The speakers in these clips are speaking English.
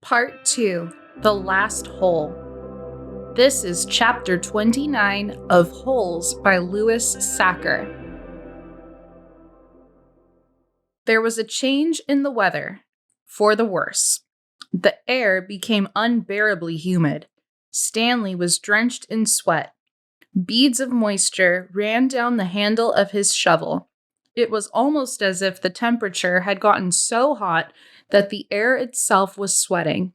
Part 2, The Last Hole. This is Chapter 29 of Holes by Louis Sachar. There was a change in the weather, for the worse. The air became unbearably humid. Stanley was drenched in sweat. Beads of moisture ran down the handle of his shovel. It was almost as if the temperature had gotten so hot that the air itself was sweating.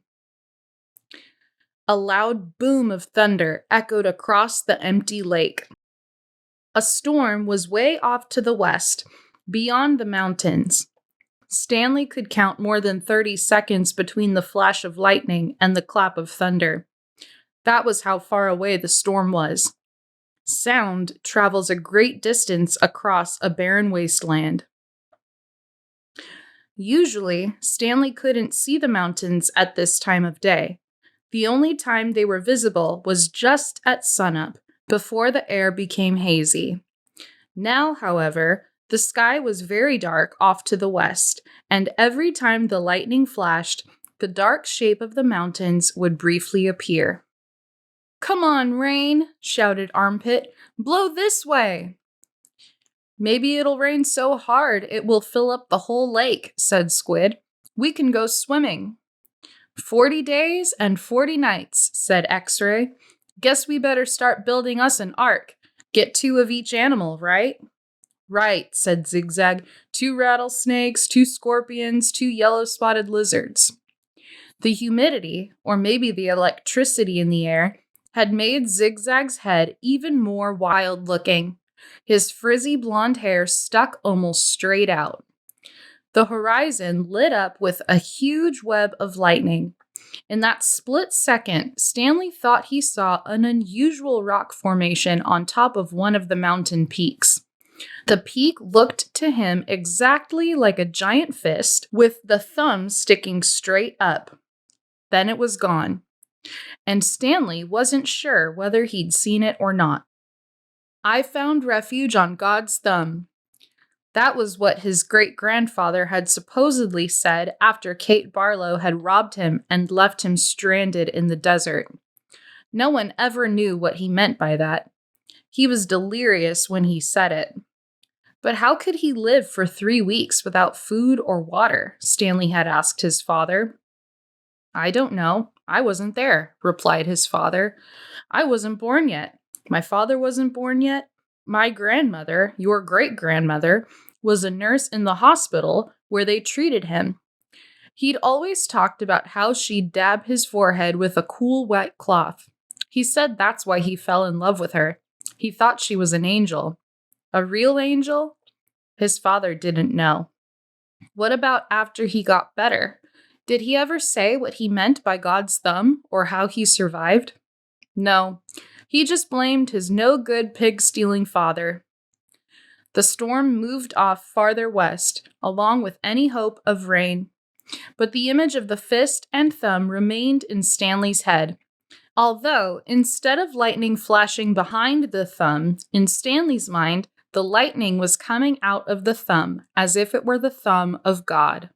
A loud boom of thunder echoed across the empty lake. A storm was way off to the west, beyond the mountains. Stanley could count more than 30 seconds between the flash of lightning and the clap of thunder. That was how far away the storm was. Sound travels a great distance across a barren wasteland. Usually, Stanley couldn't see the mountains at this time of day. The only time they were visible was just at sunup, before the air became hazy. Now, however, the sky was very dark off to the west, and every time the lightning flashed, the dark shape of the mountains would briefly appear. "Come on, rain," shouted Armpit. "Blow this way." "Maybe it'll rain so hard it will fill up the whole lake," said Squid. "We can go swimming." 40 days and 40 nights, said X-Ray. "Guess we better start building us an ark. Get 2 of each animal, right?" "Right," said Zigzag. 2 rattlesnakes, 2 scorpions, 2 yellow-spotted lizards. The humidity, or maybe the electricity in the air, had made Zigzag's head even more wild-looking. His frizzy blonde hair stuck almost straight out. The horizon lit up with a huge web of lightning. In that split second, Stanley thought he saw an unusual rock formation on top of one of the mountain peaks. The peak looked to him exactly like a giant fist, with the thumb sticking straight up. Then it was gone, and Stanley wasn't sure whether he'd seen it or not. "I found refuge on God's thumb." That was what his great-grandfather had supposedly said after Kate Barlow had robbed him and left him stranded in the desert. No one ever knew what he meant by that. He was delirious when he said it. But how could he live for 3 weeks without food or water? Stanley had asked his father. "I don't know. I wasn't there," replied his father. "I wasn't born yet. My father wasn't born yet. My grandmother, your great-grandmother, was a nurse in the hospital where they treated him. He'd always talked about how she'd dab his forehead with a cool, wet cloth. He said that's why he fell in love with her. He thought she was an angel." "A real angel?" His father didn't know. "What about after he got better? Did he ever say what he meant by God's thumb or how he survived?" "No. He just blamed his no-good pig-stealing father." The storm moved off farther west, along with any hope of rain. But the image of the fist and thumb remained in Stanley's head. Although, instead of lightning flashing behind the thumb, in Stanley's mind, the lightning was coming out of the thumb, as if it were the thumb of God.